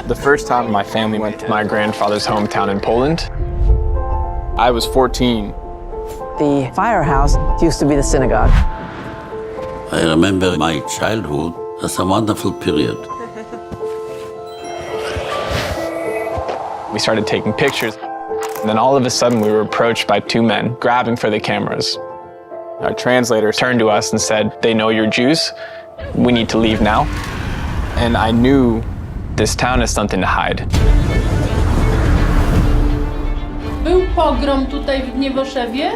The first time my family went to my grandfather's hometown in Poland, I was 14. The firehouse used to be the synagogue. I remember my childhood as a wonderful period. We started taking pictures, and then all of a sudden we were approached by two men grabbing for the cameras. Our translator turned to us and said, "They know you're Jews. We need to leave now." And I knew this town has something to hide. Był pogrom tutaj w Gniewoszewie?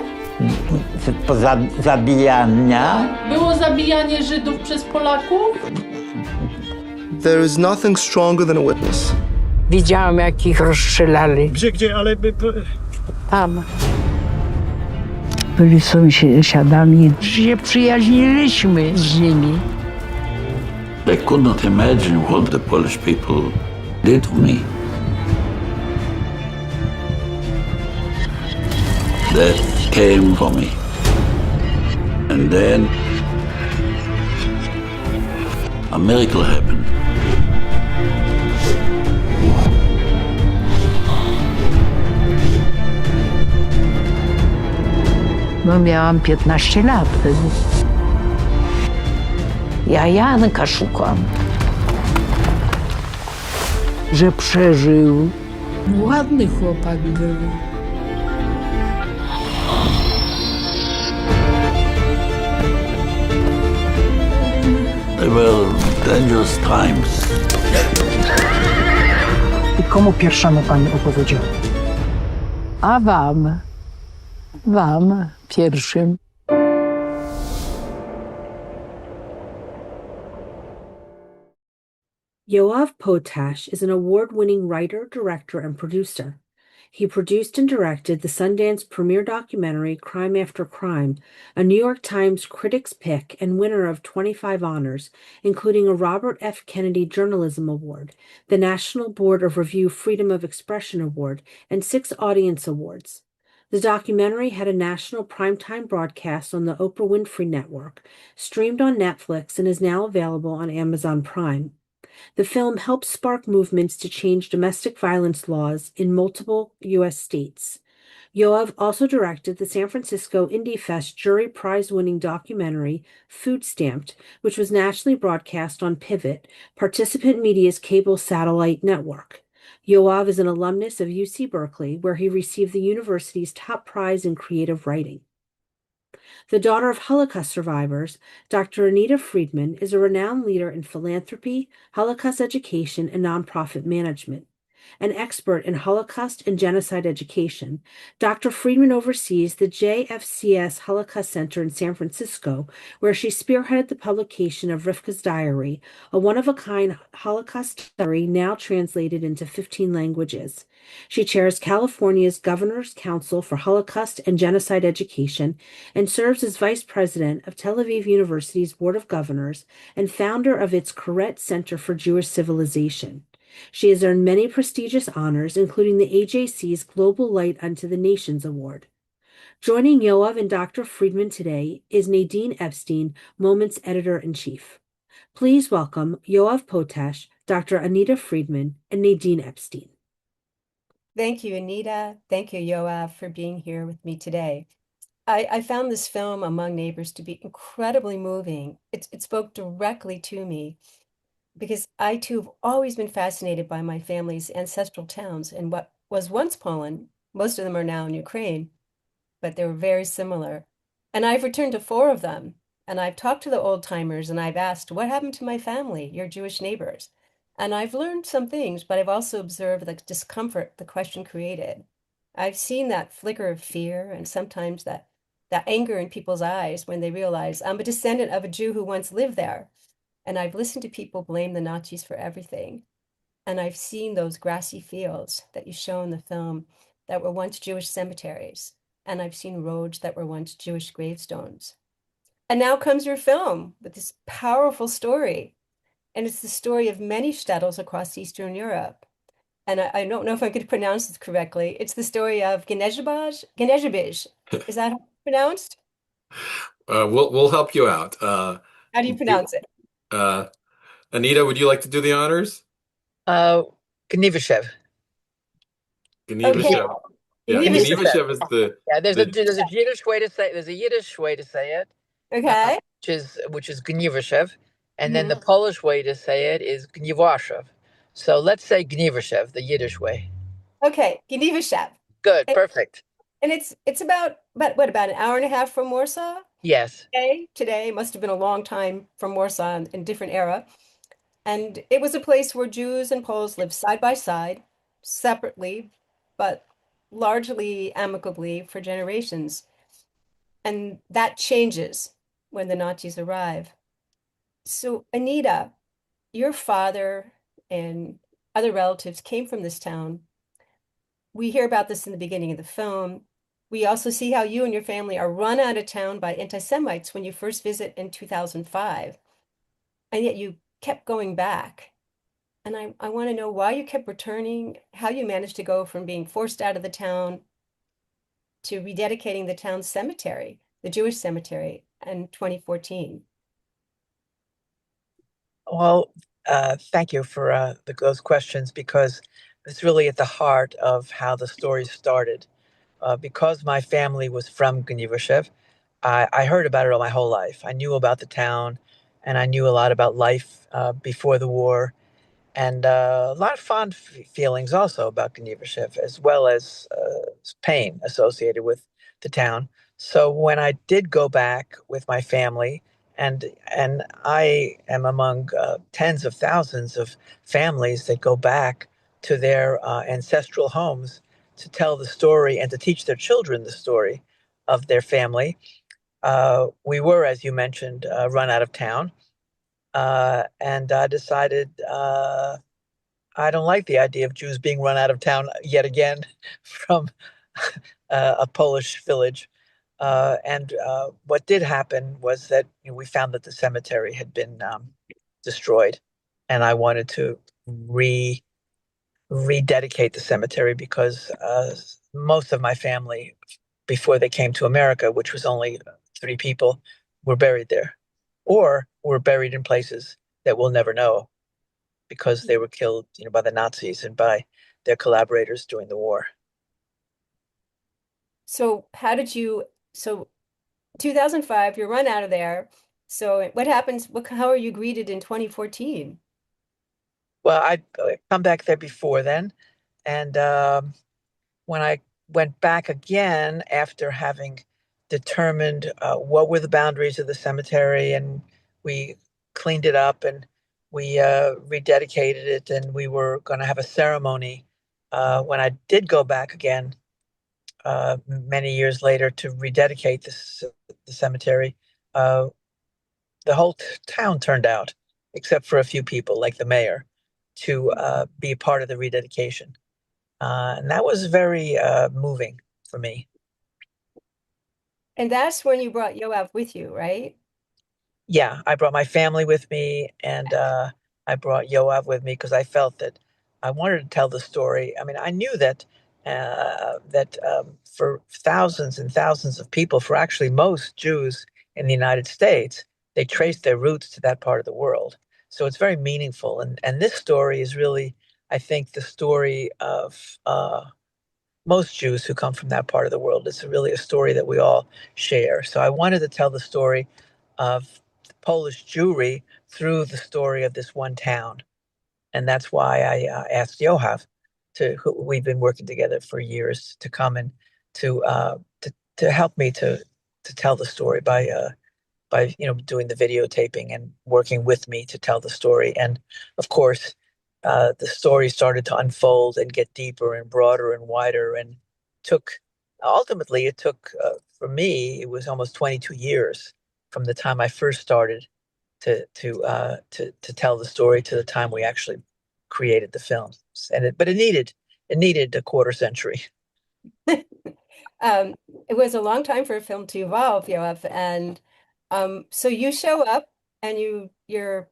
Zabijania. Było zabijanie Żydów przez Polaków? There is nothing stronger than a witness. Widziałam, jak ich rozstrzelali. Gdzie, ale... Tam. Byli sąsiadami, się przyjaźniliśmy z nimi. I could not imagine what the Polish people did to me. Death came for me. And then a miracle happened. No, miałam 15 lat wtedy. Ja Janka szukam. Że przeżył. Ładny chłopak był. They were dangerous times. I komu pierwszemu pani opowiedziała? A wam pierwszym. Yoav Potash is an award-winning writer, director, and producer. He produced and directed the Sundance premiere documentary Crime After Crime, a New York Times Critics' Pick and winner of 25 honors, including a Robert F. Kennedy Journalism Award, the National Board of Review Freedom of Expression Award, and 6 Audience Awards. The documentary had a national primetime broadcast on the Oprah Winfrey Network, streamed on Netflix, and is now available on Amazon Prime. The film helped spark movements to change domestic violence laws in multiple U.S. states. Yoav also directed the San Francisco Indie Fest Jury Prize-winning documentary, Food Stamped, which was nationally broadcast on Pivot, Participant Media's cable satellite network. Yoav is an alumnus of UC Berkeley, where he received the university's top prize in creative writing. The daughter of Holocaust survivors, Dr. Anita Friedman is a renowned leader in philanthropy, Holocaust education, and nonprofit management. An expert in Holocaust and genocide education, Dr. Friedman oversees the JFCS Holocaust Center in San Francisco, where she spearheaded the publication of Rivka's Diary, a one-of-a-kind Holocaust diary now translated into 15 languages. She chairs California's Governor's Council for Holocaust and Genocide Education and serves as vice president of Tel Aviv University's Board of Governors and founder of its Koret Center for Jewish Civilization. She has earned many prestigious honors, including the AJC's Global Light Unto the Nations Award. Joining Yoav and Dr. Friedman today is Nadine Epstein, Moment's Editor-in-Chief. Please welcome Yoav Potash, Dr. Anita Friedman, and Nadine Epstein. Thank you, Anita. Thank you, Yoav, for being here with me today. I found this film, Among Neighbors, to be incredibly moving. It spoke directly to me because I, too, have always been fascinated by my family's ancestral towns in what was once Poland. Most of them are now in Ukraine, but they were very similar. And I've returned to 4 of them, and I've talked to the old-timers, and I've asked, what happened to my family, your Jewish neighbors? And I've learned some things, but I've also observed the discomfort the question created. I've seen that flicker of fear and sometimes that anger in people's eyes when they realize I'm a descendant of a Jew who once lived there. And I've listened to people blame the Nazis for everything. And I've seen those grassy fields that you show in the film that were once Jewish cemeteries. And I've seen roads that were once Jewish gravestones. And now comes your film with this powerful story. And it's the story of many shtetls across Eastern Europe. And I don't know if I'm going to pronounce this correctly. It's the story of Gniewoszów. Is that pronounced? We'll help you out. How do you pronounce it? Anita, would you like to do the honors? Gniewoszów. Okay. Gniewoszów. Yeah, Gniewoszów. Gniewoszów is Yeah, there's the a Yiddish way to say there's a Yiddish way to say it, Okay. which is Gniewoszów, and then the Mhm. Polish way to say it is Gniewoszów. So let's say Gniewoszów, the Yiddish way. Okay. Gniewoszów. Good, perfect. And it's about what, about an hour and a half from Warsaw? Yes. Today must have been a long time from Warsaw in different era. And it was a place where Jews and Poles lived side by side, separately, but largely amicably for generations. And that changes when the Nazis arrive. So, Anita, your father and other relatives came from this town. We hear about this in the beginning of the film. We also see how you and your family are run out of town by anti-Semites when you first visit in 2005. And yet you kept going back. And I want to know why you kept returning, how you managed to go from being forced out of the town to rededicating the town's cemetery, the Jewish cemetery, in 2014. Well, thank you for those questions, because it's really at the heart of how the story started. Because my family was from Gniewoszów, I heard about it all my whole life. I knew about the town, and I knew a lot about life before the war, and a lot of fond feelings also about Gniewoszów, as well as pain associated with the town. So when I did go back with my family, and I am among tens of thousands of families that go back to their ancestral homes to tell the story and to teach their children the story of their family. We were, as you mentioned, run out of town. And I decided I don't like the idea of Jews being run out of town yet again from a Polish village. And what did happen was that we found that the cemetery had been destroyed, and I wanted to rededicate the cemetery because most of my family, before they came to America, which was only 3 people, were buried there, or were buried in places that we'll never know because they were killed, by the Nazis and by their collaborators during the war. So 2005, you're run out of there. So what happens? How are you greeted in 2014? Well, I'd come back there before then, and when I went back again after having determined what were the boundaries of the cemetery, and we cleaned it up and we rededicated it, and we were going to have a ceremony. When I did go back again many years later to rededicate the cemetery, the whole town turned out, except for a few people, like the mayor, to be a part of the rededication. And that was very moving for me. And that's when you brought Yoav with you, right? Yeah, I brought my family with me, and I brought Yoav with me because I felt that I wanted to tell the story. I mean, I knew that for thousands and thousands of people, for actually most Jews in the United States, they trace their roots to that part of the world. So it's very meaningful, and this story is really, I think, the story of most Jews who come from that part of the world. It's really a story that we all share. So I wanted to tell the story of Polish Jewry through the story of this one town. And that's why I asked Yoav, who we've been working together for years, to come and to help me to tell the story by doing the videotaping and working with me to tell the story. And of course, the story started to unfold and get deeper and broader and wider, and ultimately it took for me, it was almost 22 years from the time I first started to tell the story to the time we actually created the film. But it needed a quarter century. It was a long time for a film to evolve, Yoav, and so you show up and you're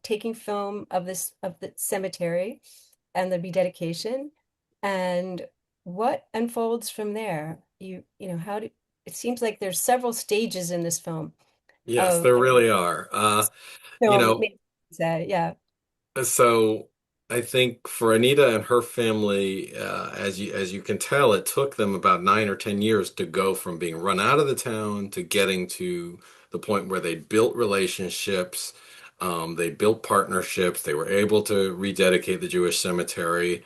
taking film of the cemetery and the rededication, and what unfolds from there? It seems like there's several stages in this film. Yes, there really are. Film, yeah. So I think for Anita and her family, as you can tell, it took them about 9 or 10 years to go from being run out of the town to getting to the point where they built relationships, they built partnerships, they were able to rededicate the Jewish cemetery.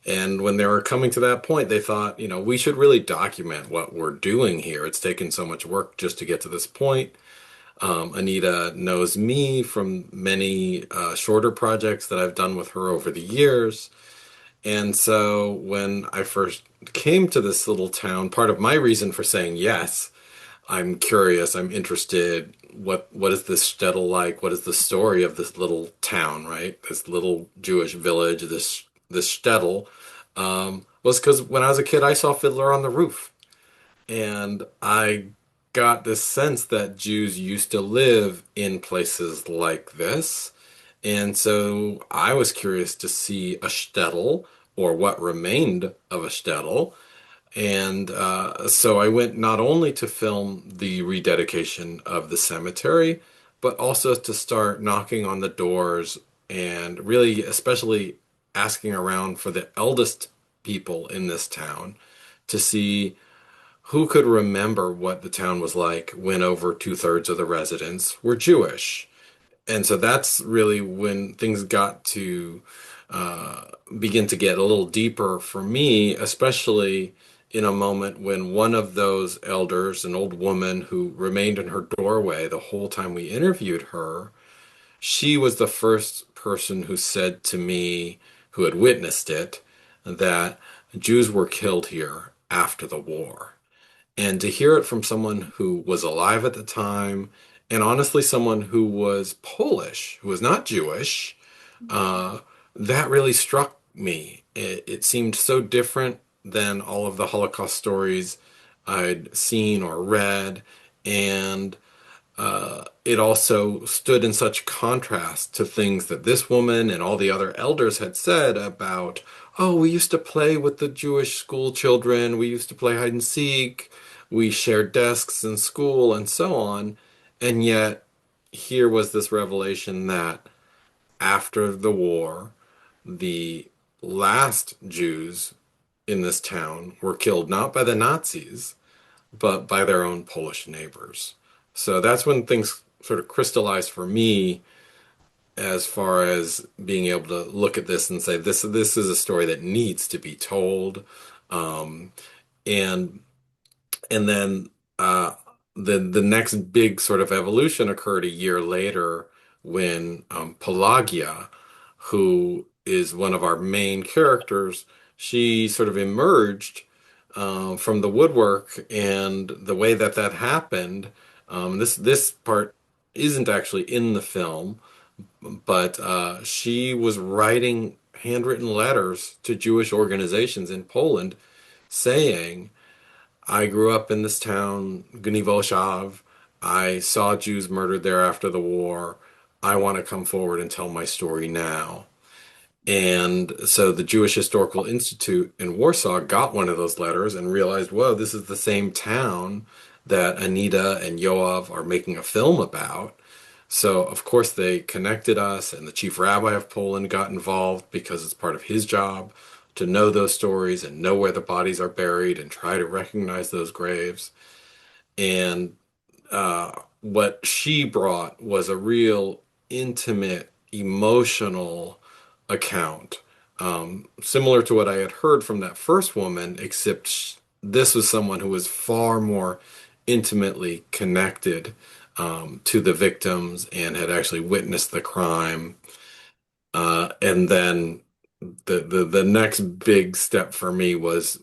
And when they were coming to that point, they thought, we should really document what we're doing here. It's taken so much work just to get to this point. Anita knows me from many shorter projects that I've done with her over the years. And so when I first came to this little town, part of my reason for saying yes, I'm curious, I'm interested. What is this shtetl like? What is the story of this little town, right? This little Jewish village, this shtetl, was because when I was a kid, I saw Fiddler on the Roof. And I got this sense that Jews used to live in places like this. And so I was curious to see a shtetl or what remained of a shtetl. And so I went not only to film the rededication of the cemetery, but also to start knocking on the doors and really, especially asking around for the eldest people in this town to see who could remember what the town was like when over two-thirds of the residents were Jewish. And so that's really when things got to begin to get a little deeper for me, especially in a moment when one of those elders, an old woman who remained in her doorway the whole time we interviewed her, she was the first person who said to me, who had witnessed it, that Jews were killed here after the war. And to hear it from someone who was alive at the time, and honestly, someone who was Polish, who was not Jewish, that really struck me. It seemed so different than all of the Holocaust stories I'd seen or read. And it also stood in such contrast to things that this woman and all the other elders had said about, oh, we used to play with the Jewish school children, we used to play hide and seek, we shared desks in school, and so on. And yet, here was this revelation that after the war, the last Jews in this town were killed not by the Nazis, but by their own Polish neighbors. So that's when things sort of crystallized for me as far as being able to look at this and say, this is a story that needs to be told. And then the next big sort of evolution occurred a year later when Pelagia, who is one of our main characters, she sort of emerged from the woodwork, and the way that happened, this part isn't actually in the film, but she was writing handwritten letters to Jewish organizations in Poland saying, I grew up in this town, Gniewoszów. I saw Jews murdered there after the war. I want to come forward and tell my story now. And so the Jewish Historical Institute in Warsaw got one of those letters and realized, whoa, this is the same town that Anita and Yoav are making a film about. So, of course, they connected us, and the chief rabbi of Poland got involved because it's part of his job to know those stories and know where the bodies are buried and try to recognize those graves. And what she brought was a real intimate, emotional account, similar to what I had heard from that first woman, except this was someone who was far more intimately connected to the victims and had actually witnessed the crime. And then the next big step for me was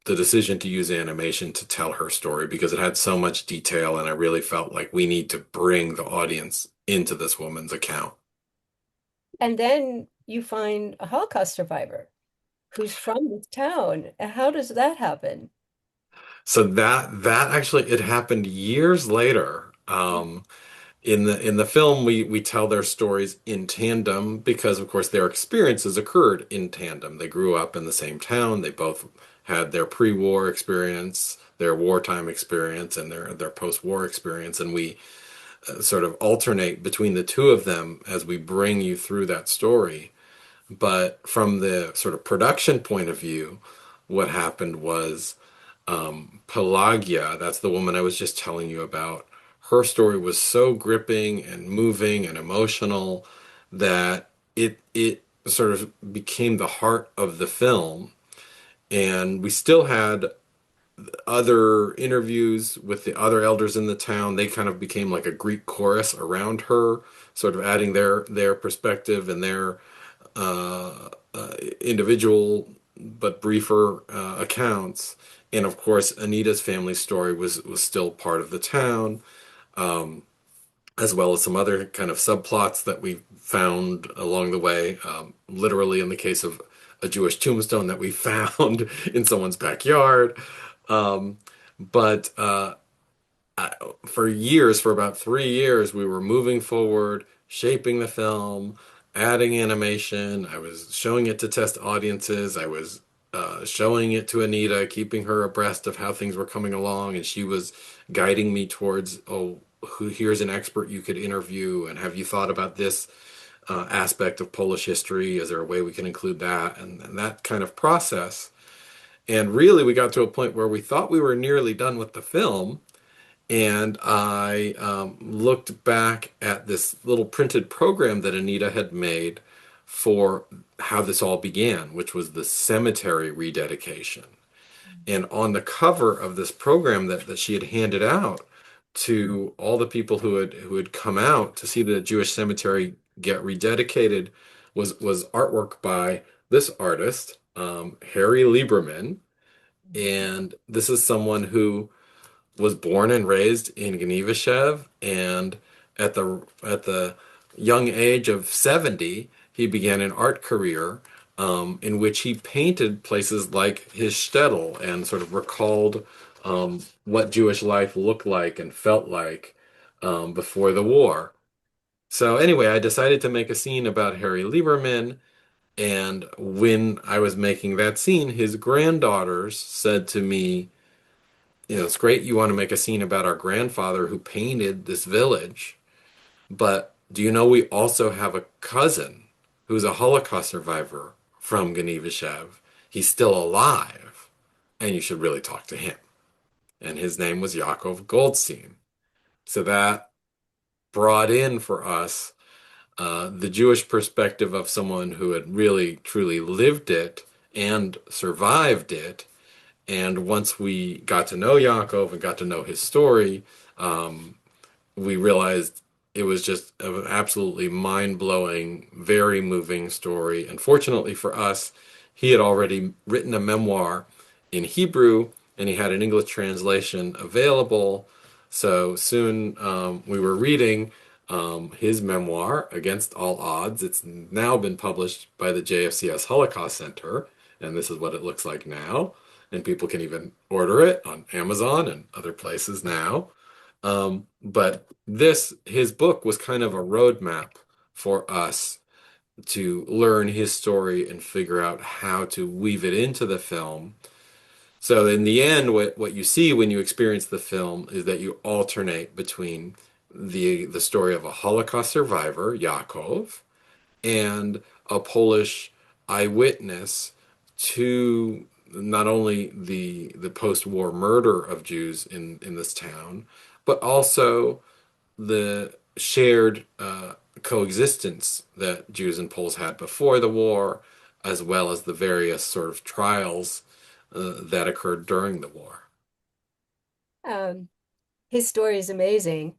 the decision to use animation to tell her story because it had so much detail, and I really felt like we need to bring the audience into this woman's account. And then you find a Holocaust survivor who's from this town. How does that happen? So that actually it happened years later. In the film, we tell their stories in tandem because, of course, their experiences occurred in tandem. They grew up in the same town. They both had their pre-war experience, their wartime experience, and their post-war experience, and we sort of alternate between the two of them as we bring you through that story. But from the sort of production point of view, what happened was Pelagia, that's the woman I was just telling you about, her story was so gripping and moving and emotional that it sort of became the heart of the film. And we still had other interviews with the other elders in the town. They kind of became like a Greek chorus around her, sort of adding their perspective and their individual but briefer accounts. And of course, Anita's family story was still part of the town, as well as some other kind of subplots that we found along the way. Literally, in the case of a Jewish tombstone that we found in someone's backyard. Um, but for years, for about 3 years, we were moving forward, shaping the film, adding animation. I was showing it to test audiences. I was showing it to Anita, keeping her abreast of how things were coming along, and she was guiding me towards, oh, here's an expert you could interview, and have you thought about this aspect of Polish history? Is there a way we can include that? And that kind of process. And really, we got to a point where we thought we were nearly done with the film. And I looked back at this little printed program that Anita had made for how this all began, which was the cemetery rededication. And on the cover of this program that she had handed out to all the people who had come out to see the Jewish cemetery get rededicated was artwork by this artist, Harry Lieberman. And this is someone who was born and raised in Gniewoszów, and at the young age of 70, he began an art career in which he painted places like his shtetl and sort of recalled what Jewish life looked like and felt like before the war. So anyway, I decided to make a scene about Harry Lieberman, and when I was making that scene, his granddaughters said to me, it's great you want to make a scene about our grandfather who painted this village, but do you know we also have a cousin who's a Holocaust survivor from Gniewoszów? He's still alive, and you should really talk to him. And his name was Yaacov Goldstein. So that brought in for us the Jewish perspective of someone who had really, truly lived it and survived it. And once we got to know Yaakov and got to know his story, we realized it was just an absolutely mind-blowing, very moving story. And fortunately for us, he had already written a memoir in Hebrew, and he had an English translation available. So soon we were reading his memoir, Against All Odds. It's now been published by the JFCS Holocaust Center, and this is what it looks like now. And people can even order it on Amazon and other places now. But his book was kind of a roadmap for us to learn his story and figure out how to weave it into the film. So in the end, what you see when you experience the film is that you alternate between the story of a Holocaust survivor, Yaakov, and a Polish eyewitness to not only the post-war murder of Jews in this town, but also the shared coexistence that Jews and Poles had before the war, as well as the various sort of trials that occurred during the war. His story is amazing,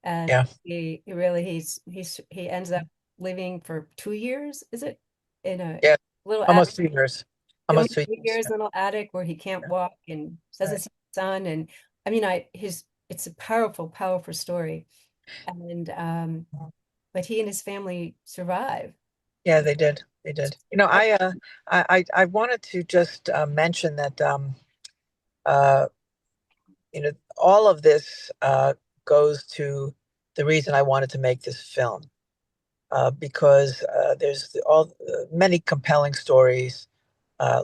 and Yeah. he ends up living for 2 years, is it? In a Yeah. little Almost attic, 2 years. only Almost 2 2 years. years, little attic where he can't walk and doesn't Right. see the sun. And I mean, it's a powerful, powerful story. And but he and his family survive. Yeah, they did. They did. I wanted to just mention that all of this goes to the reason I wanted to make this film, because there's many compelling stories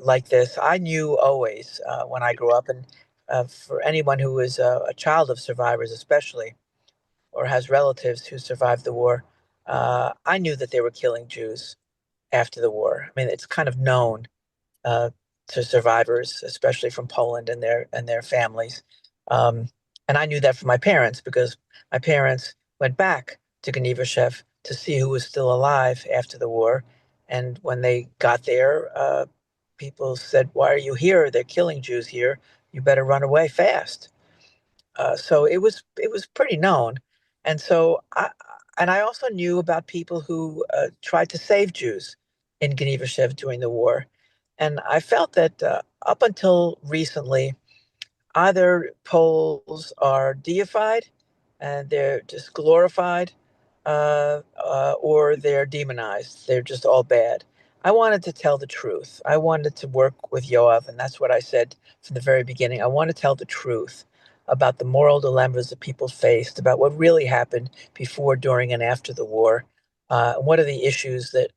like this. I knew always when I grew up, and for anyone who is a child of survivors, especially, or has relatives who survived the war, I knew that they were killing Jews. after the war. I mean, it's kind of known uh, to survivors, especially from Poland and their families. Um, and I knew that from my parents because my parents went back to Gniewoszów to see who was still alive after the war. And when they got there, people said, "Why are you here? They're killing Jews here. You better run away fast." So it was pretty known, and I also knew about people who tried to save Jews in Gniewoszów during the war, and I felt that up until recently, either Poles are deified and they're just glorified, or they're demonized. They're just all bad. I wanted to tell the truth. I wanted to work with Yoav, and that's what I said from the very beginning. I want to tell the truth about the moral dilemmas that people faced, about what really happened before, during, and after the war. What are the issues that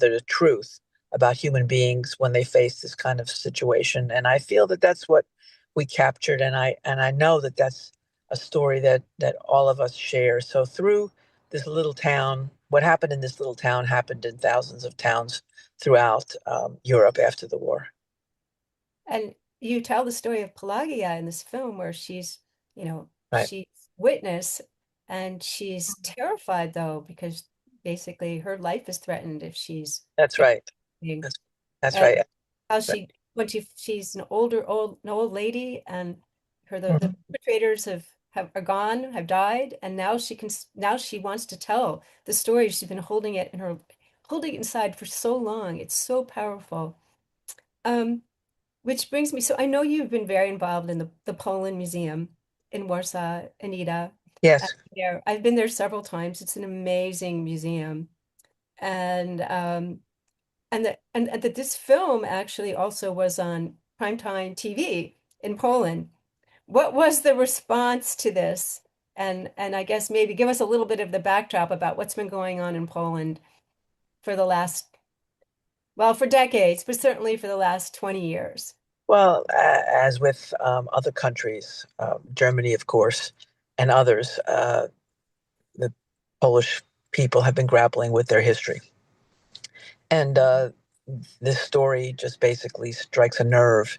are truth about human beings when they face this kind of situation? And I feel that that's what we captured, and I know that that's a story that all of us share. So through this little town, what happened in this little town happened in thousands of towns throughout Europe after the war. And you tell the story of Pelagia in this film where she's, Right. she's witness and she's terrified though, because basically her life is threatened if she's That's right. being, That's and right. how Right. when she's an old lady and the Mhm. perpetrators are gone, have died, and now she wants to tell the story. She's been holding it inside for so long. It's so powerful. Which brings me, so I know you've been very involved in the Poland Museum in Warsaw, Anita. Yes. I've been there several times. It's an amazing museum. And that this film actually also was on primetime TV in Poland. What was the response to this? And I guess maybe give us a little bit of the backdrop about what's been going on in Poland for the last, well, for decades, but certainly for the last 20 years. Well, as with other countries, Germany, of course, and others, the Polish people have been grappling with their history. And this story just basically strikes a nerve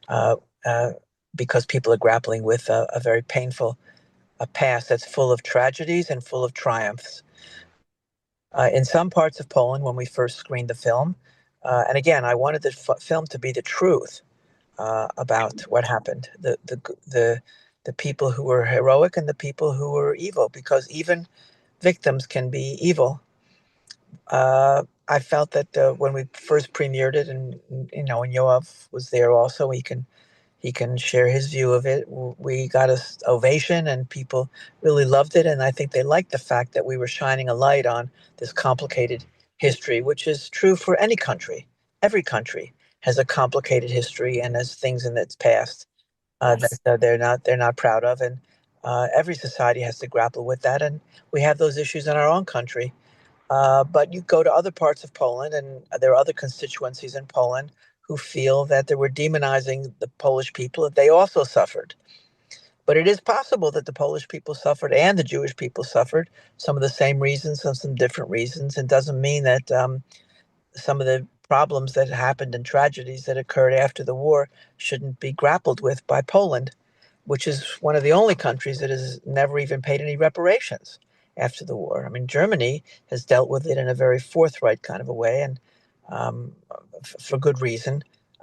uh, uh, because people are grappling with a very painful past that's full of tragedies and full of triumphs. In some parts of Poland, when we first screened the film, and again, I wanted the film to be the truth about what happened, the people who were heroic and the people who were evil, because even victims can be evil. I felt that when we first premiered it, and and Yoav was there also, he can share his view of it. We got a ovation, and people really loved it. And I think they liked the fact that we were shining a light on this complicated history, which is true for any country. Every country has a complicated history and has things in its past Yes. that they're not proud of, and every society has to grapple with that. And we have those issues in our own country. But you go to other parts of Poland, and there are other constituencies in Poland who feel that they were demonizing the Polish people, that they also suffered. But it is possible that the Polish people suffered and the Jewish people suffered, some of the same reasons, some different reasons. It doesn't mean that some of the problems that happened and tragedies that occurred after the war shouldn't be grappled with by Poland, which is one of the only countries that has never even paid any reparations after the war. I mean, Germany has dealt with it in a very forthright kind of a way, and um, for good reason.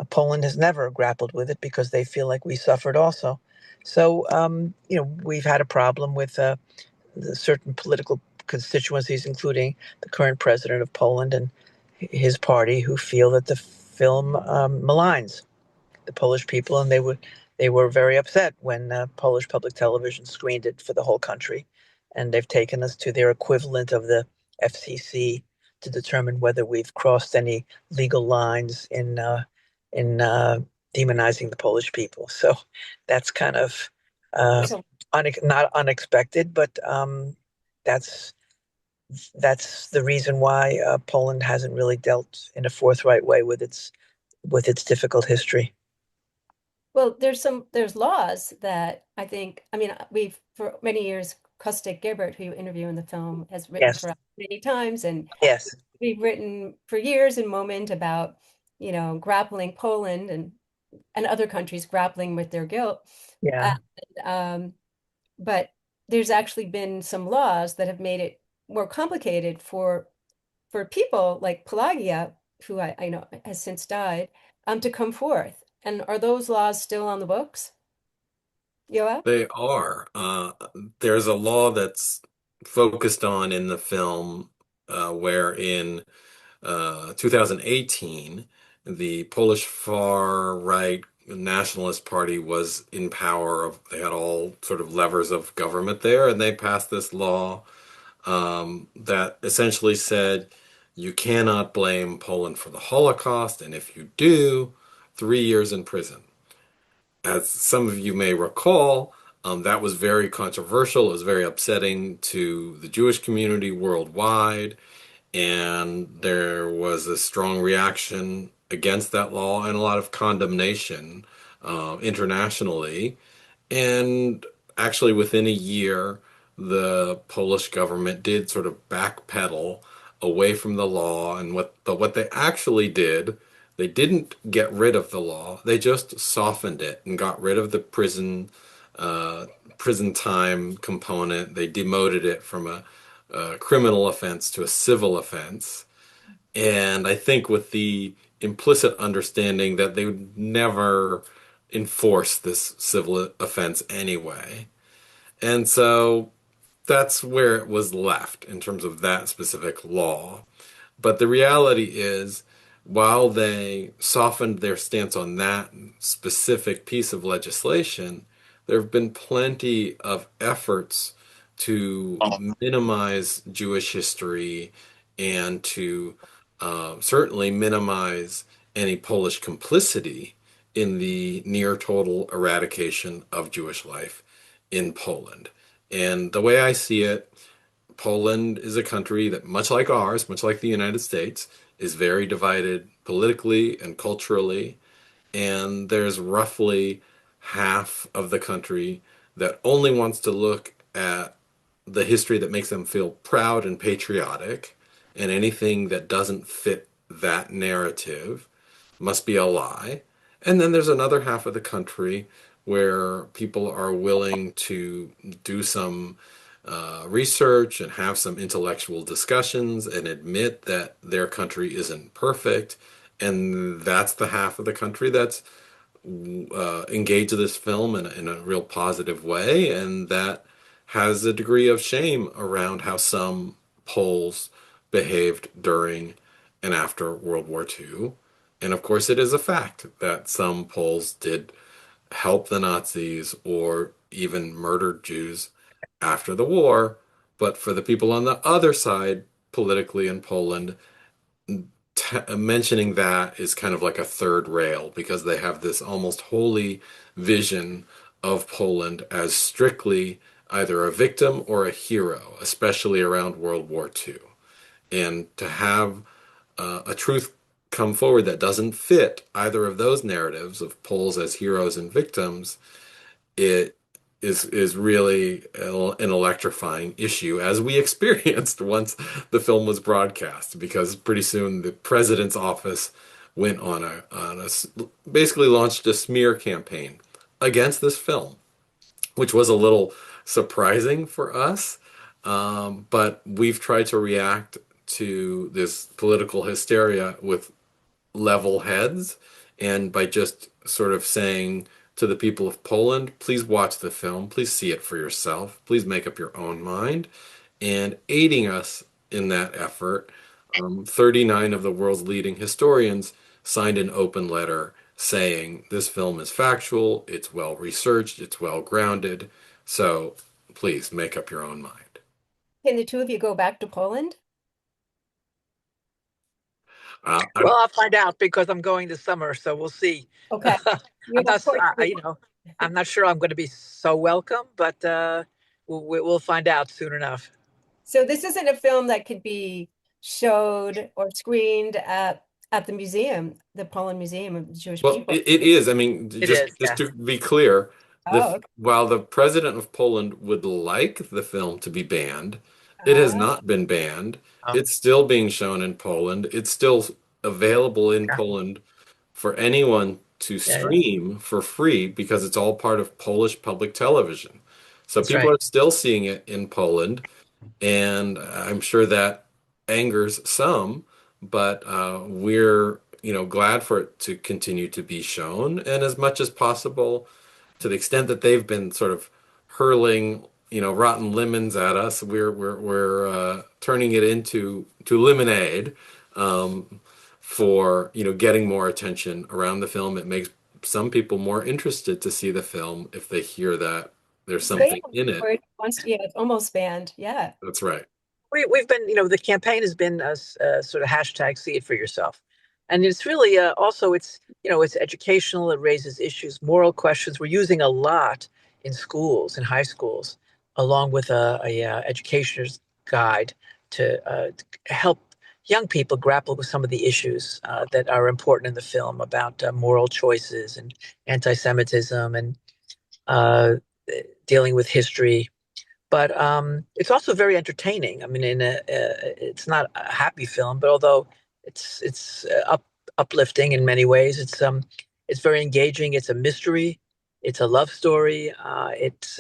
Poland has never grappled with it because they feel like we suffered also. So, we've had a problem with certain political constituencies, including the current president of Poland and his party, who feel that the film maligns the Polish people, and they were very upset when Polish public television screened it for the whole country, and they've taken us to their equivalent of the FCC to determine whether we've crossed any legal lines in demonizing the Polish people. So that's kind of So not unexpected, but that's that's the reason why Poland hasn't really dealt in a forthright way with its difficult history. Well, there's laws that I think, I mean, we've for many years, Kostek Gerbert, who you interview in the film, has written Yes. for us many times, and Yes. we've written for years in Moment about, grappling Poland and other countries grappling with their guilt. Yeah. But there's actually been some laws that have made it more complicated for people like Pelagia, who I know has since died, to come forth. And are those laws still on the books, Yoav? They are. There's a law that's focused on in the film where in 2018, the Polish far-right nationalist party was in power. They had all sort of levers of government there, and they passed this law that essentially said you cannot blame Poland for the Holocaust, and if you do, 3 years in prison. As some of you may recall, that was very controversial. It was very upsetting to the Jewish community worldwide, and there was a strong reaction against that law and a lot of condemnation internationally. And actually, within a year, the Polish government did sort of backpedal away from the law. But what they actually did, they didn't get rid of the law. They just softened it and got rid of the prison time component. They demoted it from a criminal offense to a civil offense. And I think with the implicit understanding that they would never enforce this civil offense anyway. And so that's where it was left in terms of that specific law. But the reality is, while they softened their stance on that specific piece of legislation, there have been plenty of efforts to minimize Jewish history and to certainly minimize any Polish complicity in the near total eradication of Jewish life in Poland. And the way I see it, Poland is a country that, much like ours, much like the United States, is very divided politically and culturally. And there's roughly half of the country that only wants to look at the history that makes them feel proud and patriotic, and anything that doesn't fit that narrative must be a lie. And then there's another half of the country where people are willing to do some research and have some intellectual discussions and admit that their country isn't perfect. And that's the half of the country that's engaged this film in a real positive way, and that has a degree of shame around how some Poles behaved during and after World War II. And of course, it is a fact that some Poles did help the Nazis or even murdered Jews after the war. But for the people on the other side, politically in Poland, mentioning that is kind of like a third rail, because they have this almost holy vision of Poland as strictly either a victim or a hero, especially around World War II. And to have a truth come forward that doesn't fit either of those narratives of Poles as heroes and victims, it is really an electrifying issue, as we experienced once the film was broadcast, because pretty soon the president's office went on basically launched a smear campaign against this film, which was a little surprising for us. But we've tried to react to this political hysteria with level heads, and by just sort of saying to the people of Poland, please watch the film, please see it for yourself, please make up your own mind, and aiding us in that effort. 39 of the world's leading historians signed an open letter saying this film is factual, it's well researched, it's well grounded, so please make up your own mind. Can the two of you go back to Poland? Well, I'll find out, because I'm going this summer, so we'll see. Okay. I'm not sure I'm going to be so welcome, but we'll find out soon enough. So this isn't a film that could be showed or screened at the museum, the Poland Museum of Jewish Well, People. it is. I mean, just to be clear, Okay. while the president of Poland would like the film to be banned, It has not been banned. Oh, It's still being shown in Poland. It's still available in yeah, Poland for anyone to yeah, yeah. stream for free because it's all part of Polish public television. So That's people right. are still seeing it in Poland, and I'm sure that angers some, but we're, glad for it to continue to be shown, and as much as possible, to the extent that they've been sort of hurling, rotten lemons at us, we're turning it into lemonade, for getting more attention around the film. It makes some people more interested to see the film if they hear that there's It's banned, something in or it. it wants to, yeah, it's almost banned. Yeah. That's right. We've been, the campaign has been sort of hashtag see it for yourself. And it's really also, it's educational. It raises issues, moral questions. We're using a lot in schools, in high schools, along with a educator's guide to help young people grapple with some of the issues that are important in the film about moral choices and anti-Semitism and uh, dealing with history, but it's also very entertaining. I mean, it's not a happy film, but although it's uplifting in many ways, it's very engaging. It's a mystery. It's a love story. It's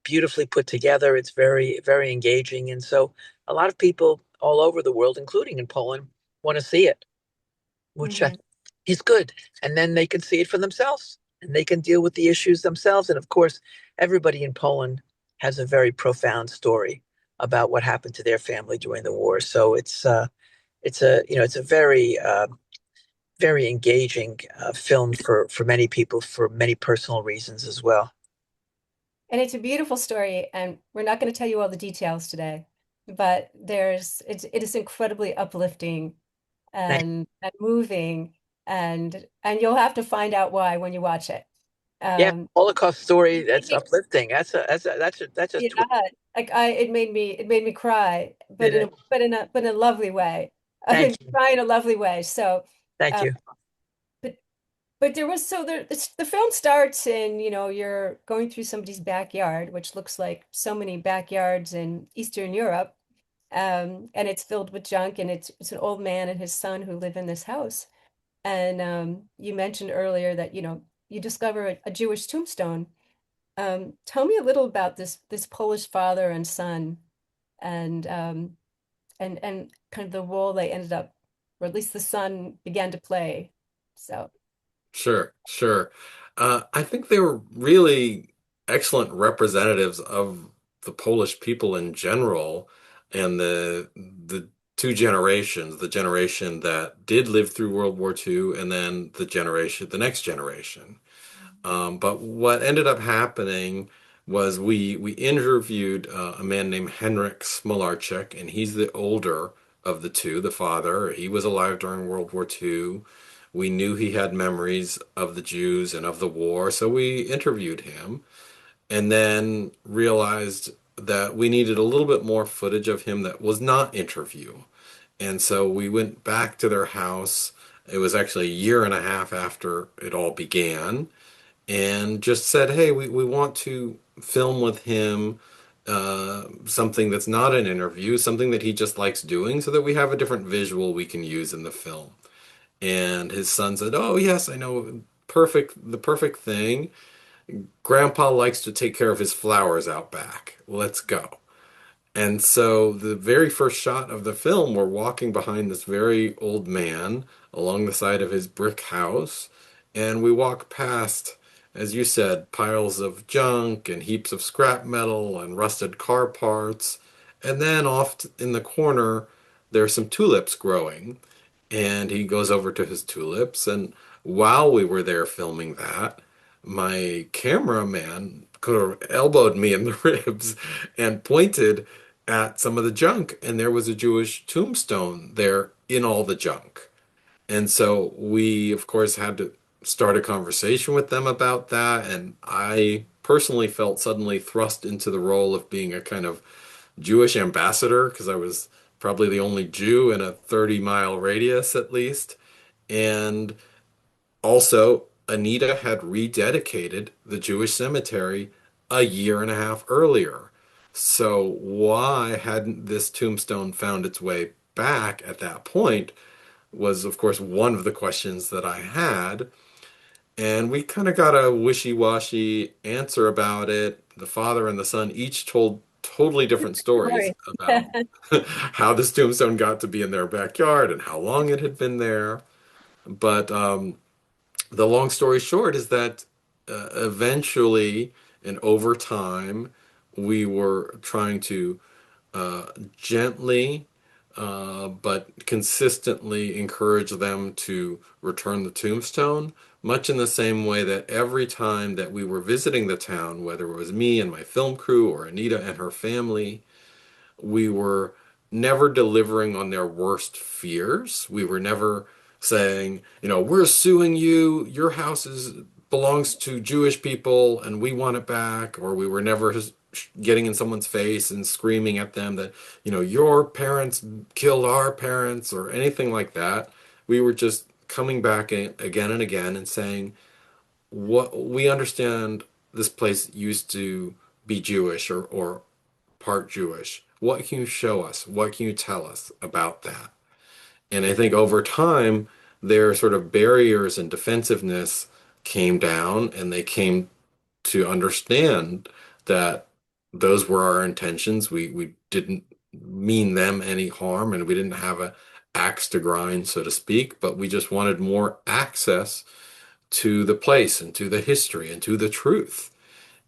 beautifully put together. It's very engaging, and so a lot of people all over the world, including in Poland, want to see it, which Hmm. is good. And then they can see it for themselves and they can deal with the issues themselves. And of course, everybody in Poland has a very profound story about what happened to their family during the war. So it's a very engaging film for many people for many personal reasons as well. And it's a beautiful story, and we're not going to tell you all the details today, but it is incredibly uplifting Thank and moving, and you'll have to find out why when you watch it. Yeah, Um, Holocaust story. it That's makes, uplifting. That's a yeah, twist. like it made me cry, but Did in it? a lovely way. I Thank mean, you. cry in a lovely way. So, Thank uh, you. but there was so there the film starts and you're going through somebody's backyard, which looks like so many backyards in Eastern Europe, and it's filled with junk, and it's an old man and his son who live in this house. And you mentioned earlier that you discover a Jewish tombstone. Tell me a little about this Polish father and son, and and kind of the role they ended up, or at least the son began to play. So. Sure, sure. I think they were really excellent representatives of the Polish people in general, and the two generations, the generation that did live through World War II, and then the next generation. But what ended up happening was we interviewed a man named Henryk Smolarczyk, and he's the older of the two, the father. He was alive during World War II. We knew he had memories of the Jews and of the war, so we interviewed him and then realized that we needed a little bit more footage of him that was not interview. And so we went back to their house. It was actually a year and a half after it all began, and just said, hey, we want to film with him something that's not an interview, something that he just likes doing, so that we have a different visual we can use in the film. And his son said, oh, yes, I know, the perfect thing. Grandpa likes to take care of his flowers out back. Let's go. And so the very first shot of the film, we're walking behind this very old man along the side of his brick house, and we walk past, as you said, piles of junk and heaps of scrap metal and rusted car parts. And then off in the corner, there's some tulips growing. And he goes over to his tulips. And while we were there filming that, my cameraman could have elbowed me in the ribs and pointed at some of the junk, and there was a Jewish tombstone there in all the junk. And so we, of course, had to start a conversation with them about that. And I personally felt suddenly thrust into the role of being a kind of Jewish ambassador because I was probably the only Jew in a 30-mile radius at least. And also, Anita had rededicated the Jewish cemetery a year and a half earlier. So why hadn't this tombstone found its way back at that point was, of course, one of the questions that I had. And we kind of got a wishy-washy answer about it. The father and the son each told totally different stories Sorry. about how this tombstone got to be in their backyard and how long it had been there. But the long story short is that eventually and over time, we were trying to uh, gently but consistently encourage them to return the tombstone, much in the same way that every time that we were visiting the town, whether it was me and my film crew or Anita and her family, we were never delivering on their worst fears. We were never saying, we're suing you, your house belongs to Jewish people and we want it back, or we were never getting in someone's face and screaming at them that, your parents killed our parents or anything like that. We were just coming back again and again and saying, what we understand this place used to be Jewish or part Jewish. What can you show us? What can you tell us about that? And I think over time, their sort of barriers and defensiveness came down, and they came to understand that those were our intentions. We didn't mean them any harm, and we didn't have a axe to grind, so to speak, but we just wanted more access to the place and to the history and to the truth.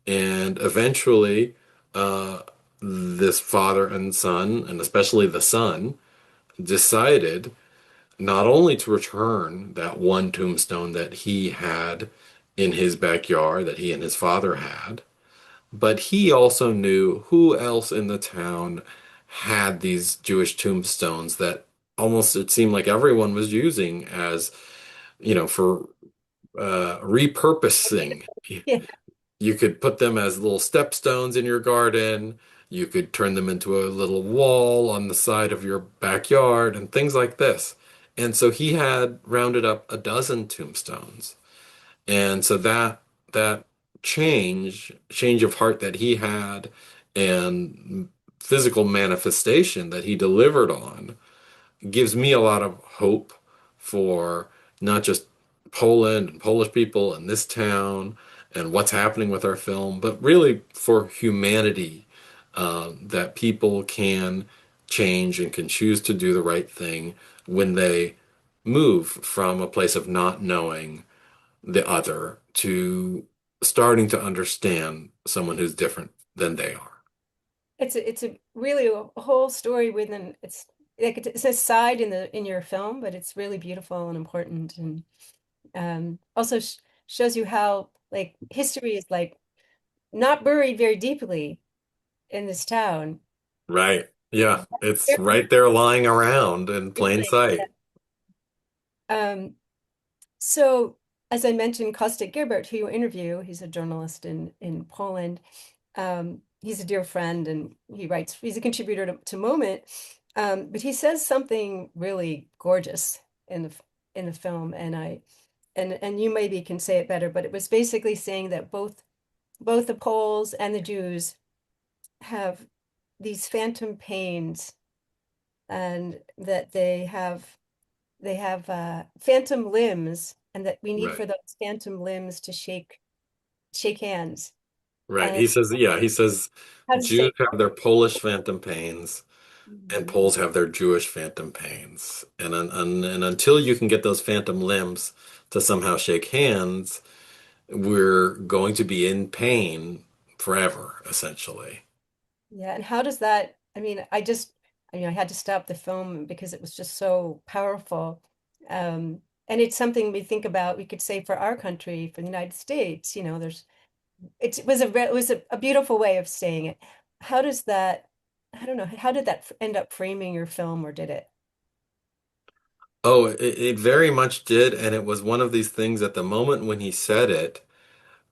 And eventually, this father and son, and especially the son, decided not only to return that one tombstone that he had in his backyard, that he and his father had, but he also knew who else in the town had these Jewish tombstones that almost it seemed like everyone was using as, for repurposing. Yeah. You could put them as little stepstones in your garden. You could turn them into a little wall on the side of your backyard and things like this. And so he had rounded up a dozen tombstones. And so that change of heart that he had and physical manifestation that he delivered on gives me a lot of hope for not just Poland and Polish people and this town and what's happening with our film, but really for humanity, that people can change and can choose to do the right thing when they move from a place of not knowing the other to starting to understand someone who's different than they are. It's a really a whole story within it's like it's a side in your film, but it's really beautiful and important, and also shows you how like history is like not buried very deeply in this town. Right. Yeah, it's Very right there lying around in plain deeply. sight. So as I mentioned, Kostek Gerbert, who you interview, he's a journalist in Poland. He's a dear friend, and he's a contributor to Moment. But he says something really gorgeous in the film, and you maybe can say it better, but it was basically saying that both the Poles and the Jews have these phantom pains, and that they have phantom limbs, and that we need for Right. those phantom limbs to shake hands. Right. And He says how to Jews say, have their Polish phantom pains and Mhm. Poles have their Jewish phantom pains. And until you can get those phantom limbs to somehow shake hands, we're going to be in pain forever, essentially. Yeah, and how does that, I had to stop the film because it was just so powerful. And it's something we think about, we could say for our country, for the United States, it was a beautiful way of saying it. How does that, I don't know, how did that end up framing your film, or did it? Oh, it very much did. And it was one of these things at the moment when he said it,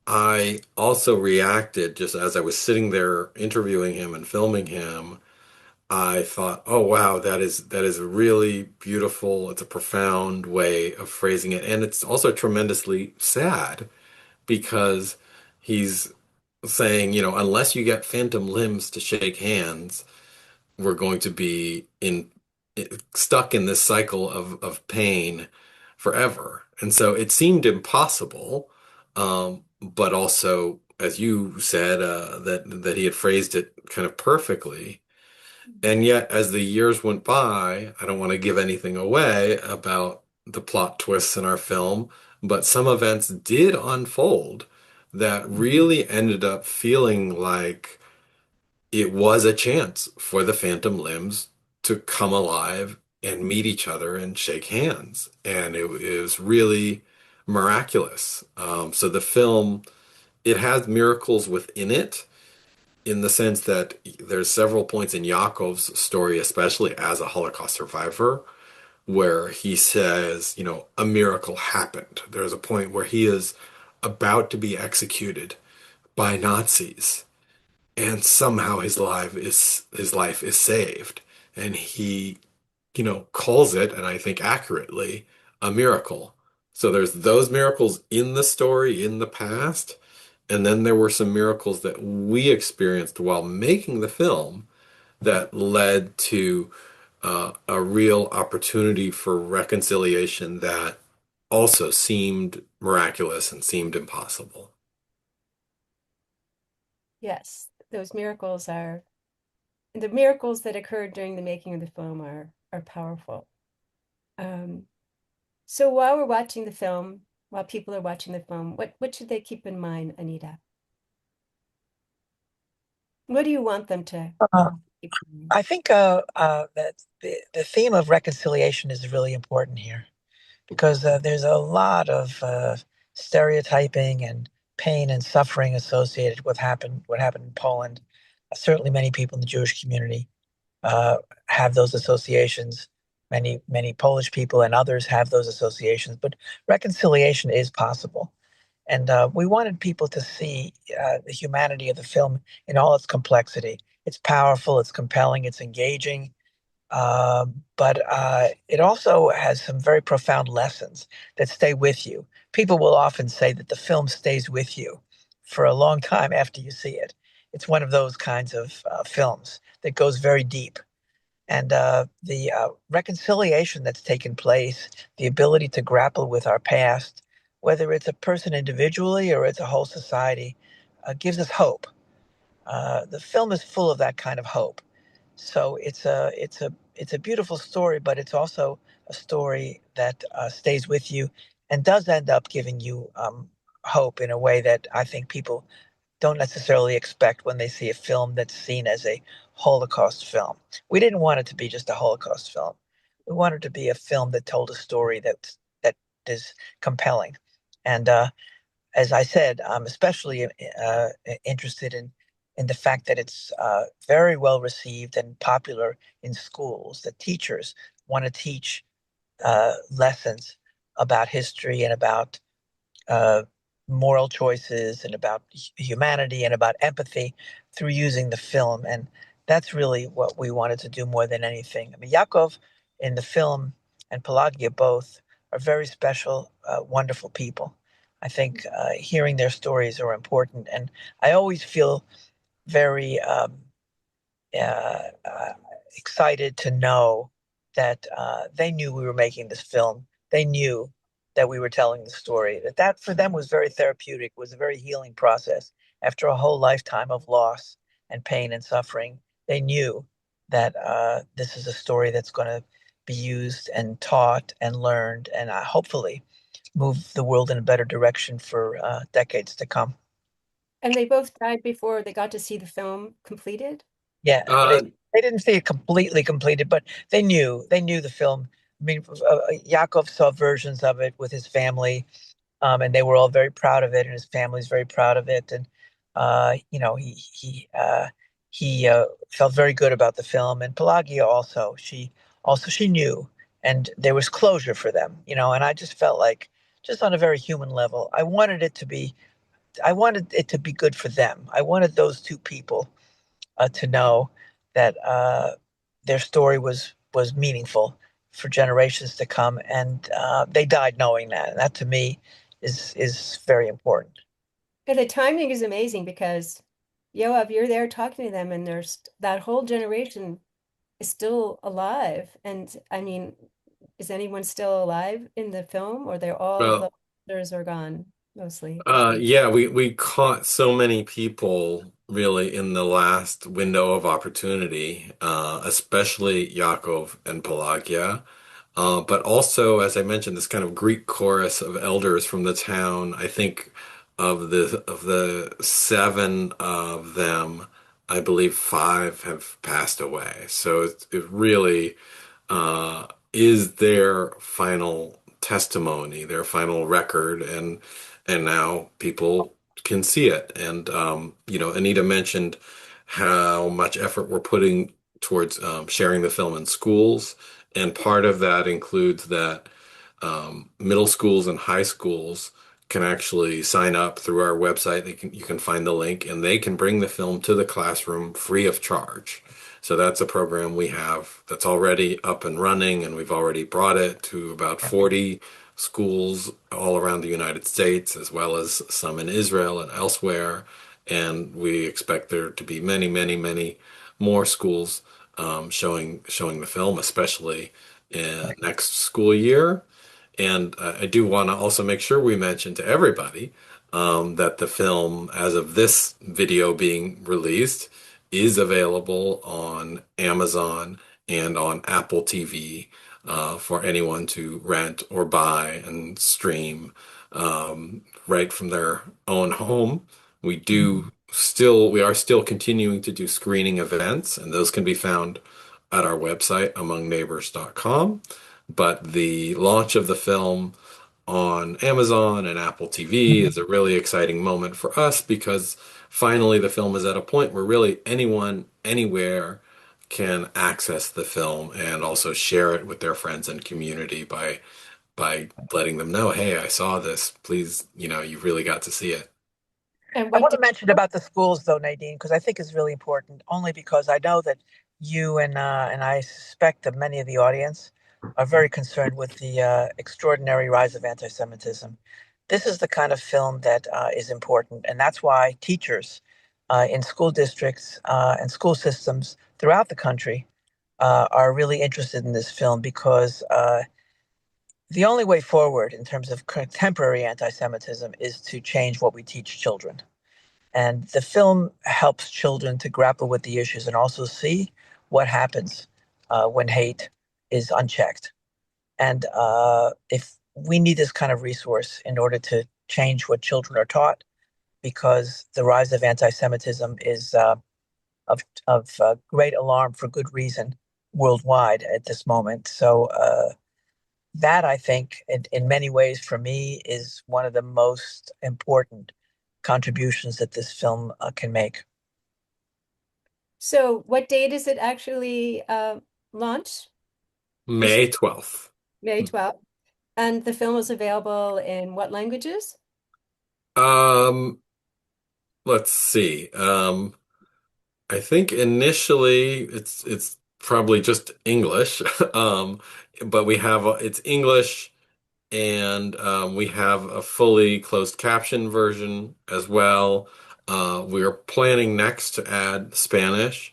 I also reacted just as I was sitting there interviewing him and filming him. I thought, oh wow, that is really beautiful. It's a profound way of phrasing it. And it's also tremendously sad because he's saying, unless you get phantom limbs to shake hands, we're going to be stuck in this cycle of pain forever. And so it seemed impossible, but also, as you said, that he had phrased it kind of perfectly. And yet, as the years went by, I don't want to give anything away about the plot twists in our film, but some events did unfold that really ended up feeling like it was a chance for the phantom limbs to come alive and meet each other and shake hands. And it was really miraculous. So the film, it has miracles within it, in the sense that there's several points in Yaakov's story, especially as a Holocaust survivor, where he says, a miracle happened. There's a point where he is about to be executed by Nazis, and somehow his life is saved. And he, calls it, and I think accurately, a miracle. So there's those miracles in the story in the past. And then there were some miracles that we experienced while making the film that led to a real opportunity for reconciliation that also seemed miraculous and seemed impossible. Yes, those miracles are the miracles that occurred during the making of the film are powerful. So while we're watching the film, while people are watching the film, what should they keep in mind, Anita? What do you want them to keep in mind? I think that the theme of reconciliation is really important here, because there's a lot of stereotyping and pain and suffering associated with what happened in Poland. Certainly, many people in the Jewish community have those associations. Many Polish people and others have those associations, but reconciliation is possible. And we wanted people to see the humanity of the film in all its complexity. It's powerful, it's compelling, it's engaging, but it also has some very profound lessons that stay with you. People will often say that the film stays with you for a long time after you see it. It's one of those kinds of films that goes very deep. And the reconciliation that's taken place, the ability to grapple with our past, whether it's a person individually or it's a whole society, gives us hope. The film is full of that kind of hope. So it's a beautiful story, but it's also a story that stays with you and does end up giving you hope in a way that I think people don't necessarily expect when they see a film that's seen as a Holocaust film. We didn't want it to be just a Holocaust film. We wanted it to be a film that told a story that is compelling. And as I said, I'm especially interested in the fact that it's very well received and popular in schools. That teachers want to teach lessons about history and about uh, moral choices and about humanity and about empathy through using the film. And that's really what we wanted to do more than anything. I mean, Yaacov in the film and Pelagia both are very special, wonderful people. I think hearing their stories are important. And I always feel very uh, uh, excited to know that they knew we were making this film. They knew that we were telling the story. That for them was very therapeutic, was a very healing process. After a whole lifetime of loss and pain and suffering, they knew that this is a story that's going to be used and taught and learned, and hopefully move the world in a better direction for decades to come. And they both died before they got to see the film completed? Yeah, Uh, they didn't see it completely completed, but they knew the film. I mean, Yaakov saw versions of it with his family, and they were all very proud of it, and his family's very proud of it. And he felt very good about the film. And Pelagia she knew, and there was closure for them. And I just felt like, just on a very human level, I wanted it to be good for them. I wanted those two people to know that their story was meaningful for generations to come, and they died knowing that. And that to me is very important. Yeah, the timing is amazing because Yoav, you're there talking to them, and there's that whole generation is still alive. And I mean, is anyone still alive in the film, or they're all Well, the others are gone mostly? yeah, we caught so many people really in the last window of opportunity, especially Yaakov and Pelagia. But also, as I mentioned, this kind of Greek chorus of elders from the town. I think of the seven of them, I believe five have passed away. So it really is their final testimony, their final record, and now people can see it. And Anita mentioned how much effort we're putting towards sharing the film in schools, and part of that includes that middle schools and high schools can actually sign up through our website. You can find the link, and they can bring the film to the classroom free of charge. So that's a program we have that's already up and running, and we've already brought it to about 40 schools all around the United States, as well as some in Israel and elsewhere. And we expect there to be many, many, many more schools showing the film, especially in next school year. And I do want to also make sure we mention to everybody that the film, as of this video being released, is available on Amazon and on Apple TV for anyone to rent or buy and stream right from their own home. We are still continuing to do screening events, and those can be found at our website, amongneighbors.com. But the launch of the film on Amazon and Apple TV is a really exciting moment for us because finally the film is at a point where really anyone, anywhere can access the film and also share it with their friends and community by letting them know, hey, I saw this. Please, you really got to see it. And I what want to did mention about the schools, though, Nadine, because I think it's really important. Only because I know that you and I suspect that many of the audience are very concerned with the extraordinary rise of anti-Semitism. This is the kind of film that is important, and that's why teachers in school districts and school systems throughout the country are really interested in this film because the only way forward in terms of contemporary anti-Semitism is to change what we teach children. And the film helps children to grapple with the issues and also see what happens when hate is unchecked. And if we need this kind of resource in order to change what children are taught, because the rise of anti-Semitism is of great alarm for good reason worldwide at this moment. So that I think, in many ways, for me, is one of the most important contributions that this film can make. So what date is it actually launched? May 12th. May 12th. And the film is available in what languages? Um, let's see. I think initially it's probably just English. But it's English, and we have a fully closed caption version as well. We are planning next to add Spanish.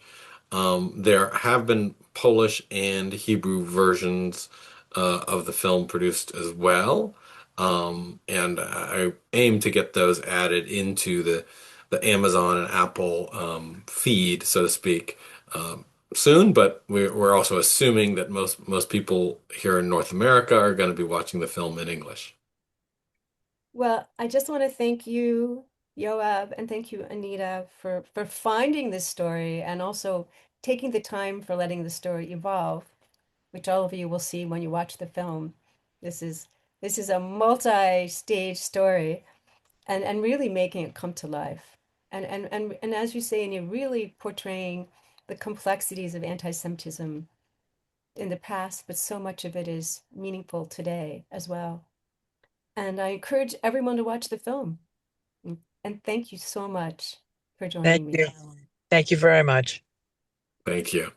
There have been Polish and Hebrew versions of the film produced as well. And I aim to get those added into the Amazon and Apple feed, so to speak, soon. But we're also assuming that most people here in North America are going to be watching the film in English. Well, I just want to thank you, Yoav, and thank you, Anita, for finding this story and also taking the time for letting the story evolve, which all of you will see when you watch the film. This is this is a multi-stage story and really making it come to life. And as you say, and you're really portraying the complexities of anti-Semitism in the past, but so much of it is meaningful today as well. And I encourage everyone to watch the film. And thank you so much for Thank joining me. you. Thank you very much. Thank you.